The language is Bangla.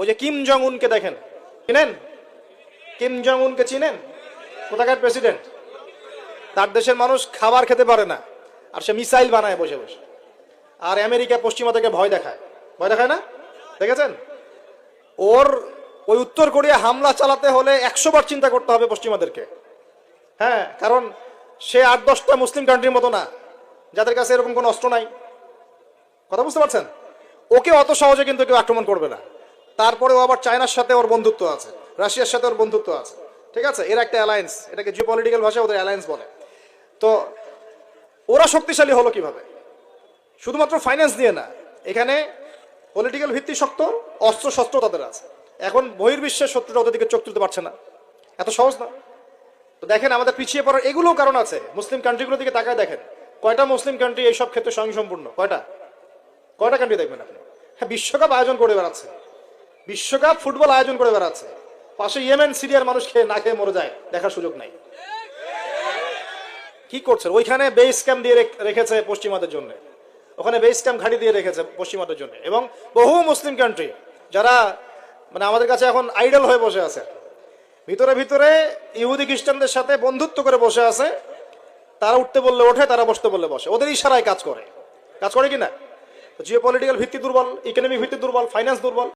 ওই যে কিম জং উনকে দেখেন, চিনেন? কিম জং উনকে চিনেন? কোথাকার প্রেসিডেন্ট? তার দেশের মানুষ খাবার খেতে পারে না, আর সে মিসাইল বানায় বসে বসে। আর আমেরিকা পশ্চিমা থেকে ভয় দেখায়, ভয় দেখায় না? দেখেছেন? ওর ওই উত্তর কোরিয়া হামলা চালাতে হলে 100 বার চিন্তা করতে হবে পশ্চিমাদেরকে। হ্যাঁ, কারণ সে 8-10টা মুসলিম কান্ট্রির মতো না যাদের কাছে এরকম কোনো অস্ত্র নাই। কথা বুঝতে পারছেন? ওকে অত সহজে কিন্তু কেউ আক্রমণ করবে না। তারপরে ও আবার চায়নার সাথে ওর বন্ধুত্ব আছে, রাশিয়ার সাথে ওর বন্ধুত্ব আছে, ঠিক আছে? এর একটা অ্যালায়েন্স, এটাকে জিওপলিটিক্যাল ভাষায় ওদের অ্যালায়েন্স বলে। তো ওরা শক্তিশালী হলো কিভাবে? শুধুমাত্র ফাইন্যান্স দিয়ে না, এখানে পলিটিক্যাল ভিত্তি শক্ত, অস্ত্র শস্ত্র তাদের আছে। এখন বহির্বিশ্বের শত্রুরা ওদের দিকে চোখ তুলতে পারছে না, এত সহজ না। তো দেখেন আমাদের পিছিয়ে পড়ার এগুলোও কারণ আছে। মুসলিম কান্ট্রিগুলোর দিকে তাকায় দেখেন, কয়টা মুসলিম কান্ট্রি এইসব ক্ষেত্রে স্বয়ংসম্পূর্ণ? কয়টা কান্ট্রি দেখবেন আপনি? হ্যাঁ, বিশ্বকাপ আয়োজন করে বেড়াচ্ছে, বিশ্বকাপ ফুটবল আয়োজন করে বেড়াচ্ছে, পাশে ইয়েমেন সিরিয়ার মানুষ খেয়ে না খেয়ে মরে যায়, দেখার সুযোগ নাই। কি করছে? ওইখানে বেস ক্যাম্প দিয়ে রেখেছে পশ্চিমাদের জন্য, ওখানে বেস ক্যাম্প ঘাঁটি দিয়ে রেখেছে পশ্চিমাদের জন্য। এবং বহু মুসলিম কান্ট্রি যারা মানে আমাদের কাছে এখন আইডল হয়ে বসে আছে, ভিতরে ভিতরে ইহুদি খ্রিস্টানদের সাথে বন্ধুত্ব করে বসে আছে। তারা উঠতে বললে ওঠে, তারা বসতে বললে বসে, ওদের ইশারায় কাজ করে কিনা? জিওপলিটিক্যাল ভিত্তি দুর্বল, ইকোনমিক ভিত্তি দুর্বল, ফাইন্যান্স দুর্বল।